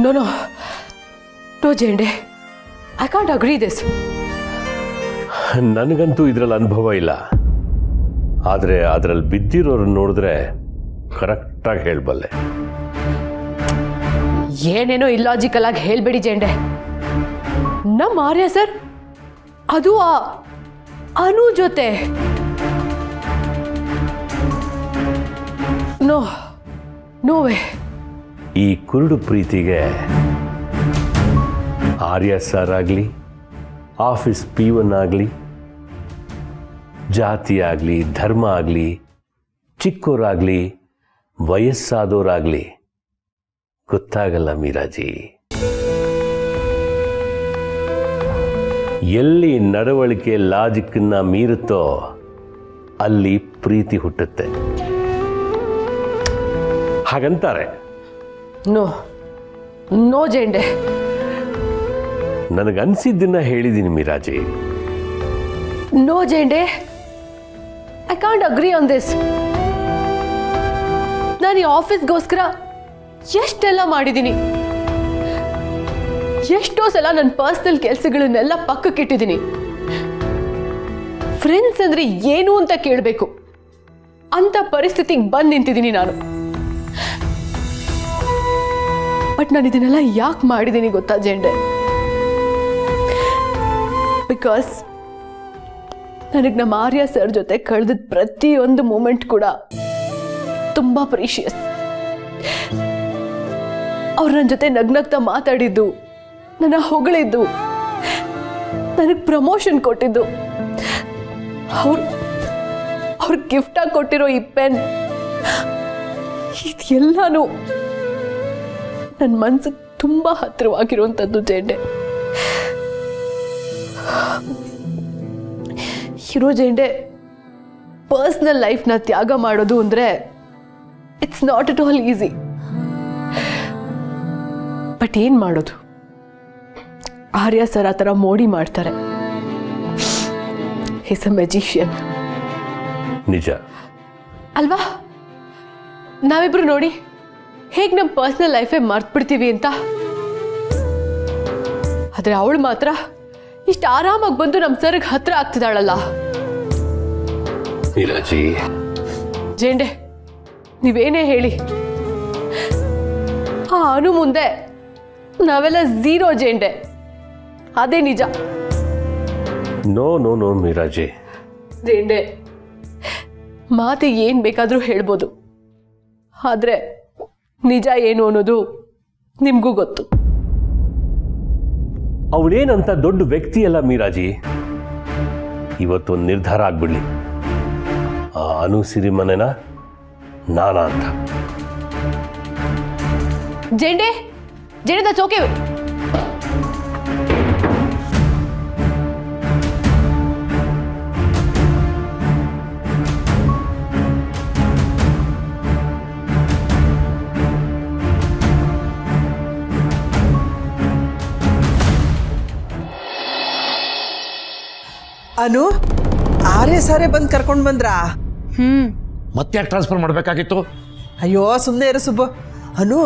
No no no Jende, I can't agree this. ನನಗಂತೂ ಇದರಲ್ಲಿ ಅನುಭವ ಇಲ್ಲ, ಆದರೆ ಅದರಲ್ಲಿ ಬಿದ್ದಿರೋರನ್ನ ನೋಡಿದ್ರೆ ಕರೆಕ್ಟಾಗಿ ಹೇಳಬಲ್ಲೆ. ಏನೇನೋ ಇಲ್ಲಾಜಿಕಲ್ ಆಗಿ ಹೇಳ್ಬೇಡಿ ಜೇಂಡೆ. ನಮ್ಮ ಆರ್ಯ ಸರ್ ಅದು ಆ ಅನು ಜೊತೆ ನೋ ನೋವೇ. ಈ ಕುರುಡು ಪ್ರೀತಿಗೆ ಆರ್ಯ ಸರ್ ಆಗಲಿ, ಆಫೀಸ್ P1 ಆಗಲಿ, ಜಾತಿ ಆಗಲಿ, ಧರ್ಮ ಆಗಲಿ, ಚಿಕ್ಕೋರಾಗಲಿ, ವಯಸ್ಸಾದವರಾಗಲಿ ಗೊತ್ತಾಗಲ್ಲ ಮೀರಾಜಿ. ಎಲ್ಲಿ ನಡವಳಿಕೆ ಲಾಜಿಕ್ಕನ್ನ ಮೀರುತ್ತೋ ಅಲ್ಲಿ ಪ್ರೀತಿ ಹುಟ್ಟುತ್ತೆ ಹಾಗಂತಾರೆ. No no Jende. ನನಗನ್ಸಿದ್ದನ್ನ ಹೇಳಿದ್ದೀನಿ Meeraji. No Jende, I can't agree on this. ನಾನು ಈ ಆಫೀಸ್ಗೋಸ್ಕರ ಎಷ್ಟೆಲ್ಲ ಮಾಡಿದ್ದೀನಿ, ಎಷ್ಟೋ ಸಲ ನನ್ನ ಪರ್ಸನಲ್ ಕೆಲಸಗಳನ್ನೆಲ್ಲ ಪಕ್ಕಕ್ಕಿಟ್ಟಿದ್ದೀನಿ. ಫ್ರೆಂಡ್ಸ್ ಅಂದ್ರೆ ಏನು ಅಂತ ಕೇಳಬೇಕು ಅಂತ ಪರಿಸ್ಥಿತಿಗೆ ಬಂದು ನಿಂತಿದ್ದೀನಿ ನಾನು. ಬಟ್ ನಾನು ಇದನ್ನೆಲ್ಲ ಯಾಕೆ ಮಾಡಿದ್ದೀನಿ ಗೊತ್ತಾ ಜೇಂಡೆ? ಬಿಕಾಸ್ ನನಗೆ ನಮ್ಮ ಆರ್ಯ ಸರ್ ಜೊತೆ ಕಳೆದ ಪ್ರತಿಯೊಂದು ಮೂಮೆಂಟ್ ಕೂಡ ತುಂಬಾ ಪ್ರೀಶಿಯಸ್. ಅವ್ರು ನನ್ನ ಜೊತೆ ನಗ್ನಗ್ತಾ ಮಾತಾಡಿದ್ದು, ನನ್ನ ಹೊಗಳಿದ್ದು, ನನಗೆ ಪ್ರಮೋಷನ್ ಕೊಟ್ಟಿದ್ದು, ಅವ್ರು ಗಿಫ್ಟಾಗಿ ಕೊಟ್ಟಿರೋ ಈ ಪೆನ್, ಇದೆಲ್ಲಾನು ನನ್ನ ಮನಸ್ಸಿಗೆ ತುಂಬಾ ಹತ್ತಿರವಾಗಿರುವಂಥದ್ದು ಜೇಂಡೆ. ಇರೋ ಜೇಂಡೆ, ಪರ್ಸ್ನಲ್ ಲೈಫ್ನ ತ್ಯಾಗ ಮಾಡೋದು ಅಂದರೆ it's not at all easy. But ಏನು ಮಾಡೋದು, ಆರ್ಯ ಸರ್ ಆ ಥರ ಮೋಡಿ ಮಾಡ್ತಾರೆ. Is a magician. ನಿಜ ಅಲ್ವಾ? ನಾವಿಬ್ರು ನೋಡಿ ಹೇಗೆ ನಮ್ಮ ಪರ್ಸ್ನಲ್ ಲೈಫೇ ಮರ್ತ್ಬಿಡ್ತೀವಿ ಅಂತ. ಆದರೆ ಅವಳು ಮಾತ್ರ ಇಷ್ಟು ಆರಾಮಾಗಿ ಬಂದು ನಮ್ಮ ಸರ್ಗೆ ಹತ್ರ ಆಗ್ತಿದ್ದಾಳಲ್ಲ. ಮೀರಾಜಿ, ಜೇಂಡೆ, ನೀವೇನೇ ಹೇಳಿ, ಆ ಅನು ಮುಂದೆ ನಾವೆಲ್ಲ ಝೀರೋ ಜೇಂಡೆ. ಅದೇ ನಿಜ. No no no Meeraji. ಜೇಂಡೆ, ಮಾತಿಗೆ ಏನು ಬೇಕಾದರೂ ಹೇಳ್ಬೋದು, ಆದರೆ ನಿಜ ಏನು ಅನ್ನೋದು ನಿಮಗೂ ಗೊತ್ತು. ಅವಳೇನಂತ ದೊಡ್ಡ ವ್ಯಕ್ತಿ ಅಲ್ಲ ಮೀರಾಜಿ. ಇವತ್ತೊಂದು ನಿರ್ಧಾರ ಆಗ್ಬಿಡ್ಲಿ, ಆ ಅನು ಸಿರಿಮನೆನ ನಾನಾ ಅಂತ. ಜೇಂಡೆ, ಜೇಂಡೆ that's okay. ಅನು, ಆರ್ಯ ಸಾರೇ ಬಂದು ಕರ್ಕೊಂಡು ಬಂದ್ರಾ? ಮತ್ತೆ ಯಾಕೆ ಟ್ರಾನ್ಸ್ಫರ್ ಮಾಡಬೇಕಾಗಿತ್ತು? ಅಯ್ಯೋ ಸುಮ್ಮನೆ ಇರು ಸುಬ್ಬು. ಅನು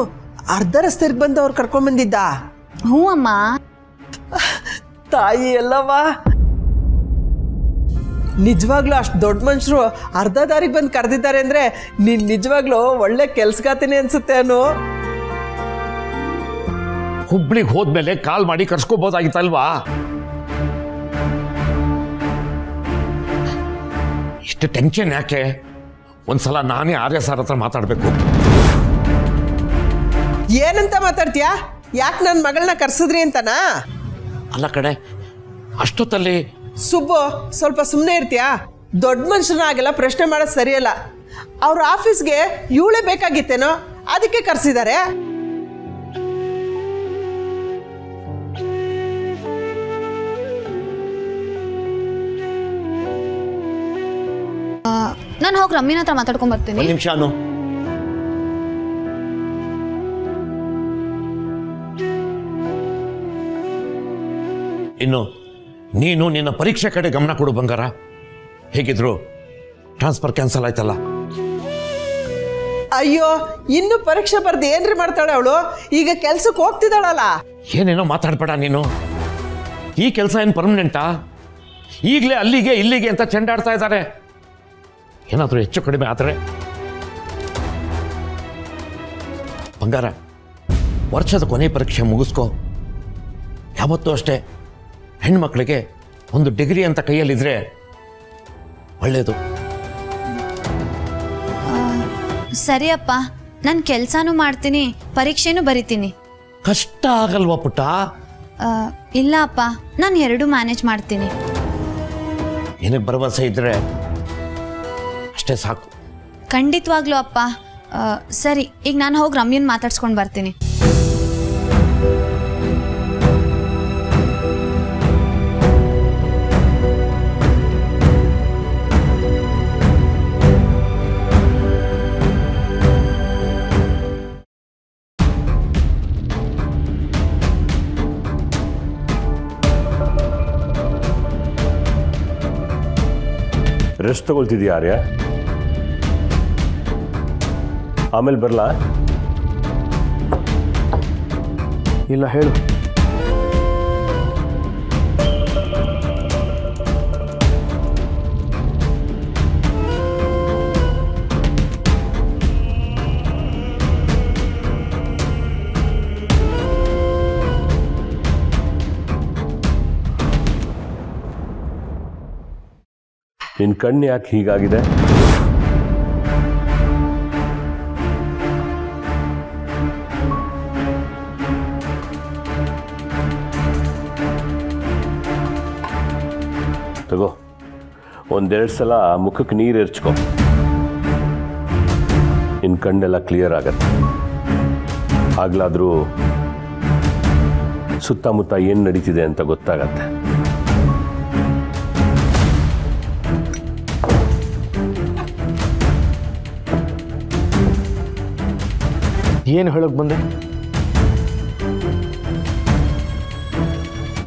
ಅರ್ಧ ರಸ್ತೆಗೆ ಬಂದು ಅವ್ರು ಕರ್ಕೊಂಡು ಬಂದಿದ್ದ. ಹ್ಞೂ ಅಮ್ಮ. ತಾಯಿ ಎಲ್ಲವಾ, ನಿಜವಾಗ್ಲೂ ಅಷ್ಟು ದೊಡ್ಡ ಮನುಷ್ಯರು ಅರ್ಧ ದಾರಿಗೆ ಬಂದು ಕರೆದಿದ್ದಾರೆ ಅಂದರೆ ನೀನು ನಿಜವಾಗ್ಲೂ ಒಳ್ಳೆ ಕೆಲ್ಸಗಾತೀನಿ ಅನ್ಸುತ್ತೆ. ಅನು ಹುಬ್ಳಿಗೆ ಹೋದ್ಮೇಲೆ ಕಾಲ್ ಮಾಡಿ ಕರ್ಸ್ಕೋಬೋದಾಗಿತ್ತಲ್ವಾ? ಇಷ್ಟು ಟೆನ್ಷನ್ ಯಾಕೆ? ಒಂದ್ಸಲ ನಾನೇ ಆರ್ಯ ಸರ್ ಹತ್ರ ಮಾತಾಡಬೇಕು. ಏನಂತ ಮಾತಾಡ್ತೀಯಾ? ಯಾಕೆ ನನ್ನ ಮಗಳನ್ನ ಕರ್ಸಿದ್ರಿ ಅಂತನಾ? ಅಲ್ಲ ಕಡೆ, ಅಷ್ಟೊತ್ತಲ್ಲಿ ಸುಬ್ಬು ಸ್ವಲ್ಪ ಸುಮ್ಮನೆ ಇರ್ತೀಯಾ? ದೊಡ್ಡ ಮನುಷ್ಯನ ಆಗೆಲ್ಲ ಪ್ರಶ್ನೆ ಮಾಡೋದು ಸರಿಯಲ್ಲ. ಅವ್ರ ಆಫೀಸ್ಗೆ ಇವಳೇ ಬೇಕಾಗಿತ್ತೇನೋ, ಅದಕ್ಕೆ ಕರ್ಸಿದ್ದಾರೆ. ನಾನು ಹೋಗಿ ರಮ್ಮಿನ ಹತ್ರ ಮಾತಾಡ್ಕೊಂಡ್ ಬರ್ತೀನಿ. ಒಂದು ನಿಮಿಷ ಅನು. ಇನ್ನು ನೀನು ನಿನ್ನ ಪರೀಕ್ಷೆ ಕಡೆ ಗಮನ ಕೊಡು ಬಂಗಾರ. ಹೇಗಿದ್ರು ಟ್ರಾನ್ಸ್ಫರ್ ಕ್ಯಾನ್ಸಲ್ ಆಯ್ತಲ್ಲ? ಅಯ್ಯೋ ಇನ್ನು ಪರೀಕ್ಷೆ ಬರ್ದು ಏನ್ರಿ ಮಾಡ್ತಾಳೆ ಅವಳು? ಈಗ ಕೆಲ್ಸಕ್ಕೆ ಹೋಗ್ತಿದ್ದಾಳಲ್ಲ. ಏನೇನೋ ಮಾತಾಡ್ಬೇಡ ನೀನು. ಈ ಕೆಲಸ ಏನು ಪರ್ಮನೆಂಟಾ? ಈಗಲೇ ಅಲ್ಲಿಗೆ ಇಲ್ಲಿಗೆ ಅಂತ ಚೆಂಡಾಡ್ತಾ ಇದ್ದಾರೆ. ಏನಾದರೂ ಹೆಚ್ಚು ಕಡಿಮೆ ಆದರೆ ಬಂಗಾರ, ವರ್ಷದ ಕೊನೆ ಪರೀಕ್ಷೆ ಮುಗಿಸ್ಕೋ. ಯಾವತ್ತೂ ಅಷ್ಟೇ ಹೆಣ್ಮಕ್ಳಿಗೆ ಒಂದು ಡಿಗ್ರಿ ಅಂತ ಕೈಯಲ್ಲಿದ್ರೆ ಒಳ್ಳೆಯದು. ಸರಿ ಅಪ್ಪ, ನಾನು ಕೆಲಸನೂ ಮಾಡ್ತೀನಿ, ಪರೀಕ್ಷೆನೂ ಬರಿತೀನಿ. ಕಷ್ಟ ಆಗಲ್ವಾ ಪುಟ್ಟ? ಇಲ್ಲ ಅಪ್ಪ, ನಾನು ಎರಡೂ ಮ್ಯಾನೇಜ್ ಮಾಡ್ತೀನಿ. ನಿನಗೆ ಭರವಸೆ ಇದ್ರೆ ಅಷ್ಟೇ ಸಾಕು. ಖಂಡಿತವಾಗ್ಲೂ ಅಪ್ಪ. ಸರಿ, ಈಗ ನಾನು ಹೋಗಿ ರಮ್ಯನ್ ಮಾತಾಡ್ಸ್ಕೊಂಡು ಬರ್ತೀನಿ. ರೆಸ್ಟ್ ತಗೊಳ್ತಿದ್ಯಾ ಆರ್ಯ? ಆಮೇಲೆ ಬರಲಾ? ಇಲ್ಲ, ಹೇಳು. ನಿನ್ನ ಕಣ್ಣು ಯಾಕೆ ಹೀಗಾಗಿದೆ? ತಗೋ, ಒಂದೆರಡು ಸಲ ಮುಖಕ್ಕೆ ನೀರು ಎರಚ್ಕೊ. ನಿನ್ನ ಕಣ್ಣೆಲ್ಲ ಕ್ಲಿಯರ್ ಆಗತ್ತೆ. ಆಗ್ಲಾದರೂ ಸುತ್ತಮುತ್ತ ಏನು ನಡೀತಿದೆ ಅಂತ ಗೊತ್ತಾಗತ್ತೆ. ಏನು ಹೇಳೋಕೆ ಬಂದೆ?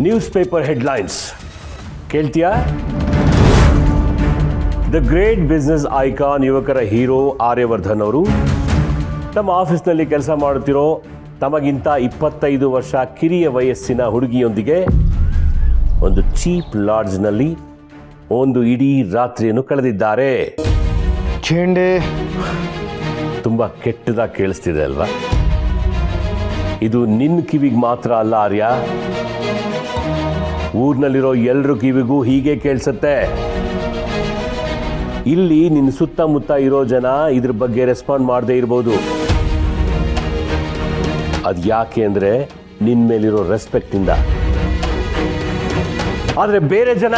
ನ್ಯೂಸ್ ಪೇಪರ್ ಹೆಡ್ಲೈನ್ಸ್ ಕೇಳ್ತೀಯಾ? ದ ಗ್ರೇಟ್ ಬಿಸ್ನೆಸ್ ಐಕಾನ್, ಯುವಕರ ಹೀರೋ ಆರ್ಯವರ್ಧನ್ ಅವರು ತಮ್ಮ ಆಫೀಸ್ನಲ್ಲಿ ಕೆಲಸ ಮಾಡುತ್ತಿರೋ ತಮಗಿಂತ 25 ವರ್ಷ ಕಿರಿಯ ವಯಸ್ಸಿನ ಹುಡುಗಿಯೊಂದಿಗೆ ಒಂದು ಚೀಪ್ ಲಾಡ್ಜ್ನಲ್ಲಿ ಒಂದು ಇಡೀ ರಾತ್ರಿಯನ್ನು ಕಳೆದಿದ್ದಾರೆ. ಚೇಂಡೆ, ತುಂಬ ಕೆಟ್ಟದಾಗಿ ಕೇಳಿಸ್ತಿದೆ ಅಲ್ವಾ? ಇದು ನಿನ್ನ ಕಿವಿಗೆ ಮಾತ್ರ ಅಲ್ಲ ಆರ್ಯ, ಊರಿನಲ್ಲಿರೋ ಎಲ್ಲರ ಕಿವಿಗೂ ಹೀಗೆ ಕೇಳಿಸುತ್ತೆ. ಇಲ್ಲಿ ನಿನ್ನ ಸುತ್ತಮುತ್ತ ಇರೋ ಜನ ಇದ್ರ ಬಗ್ಗೆ ರೆಸ್ಪಾಂಡ್ ಮಾಡದೇ ಇರ್ಬೋದು. ಅದು ಯಾಕೆ ಅಂದರೆ ನಿನ್ನ ಮೇಲಿರೋ ರೆಸ್ಪೆಕ್ಟಿಂದ. ಆದರೆ ಬೇರೆ ಜನ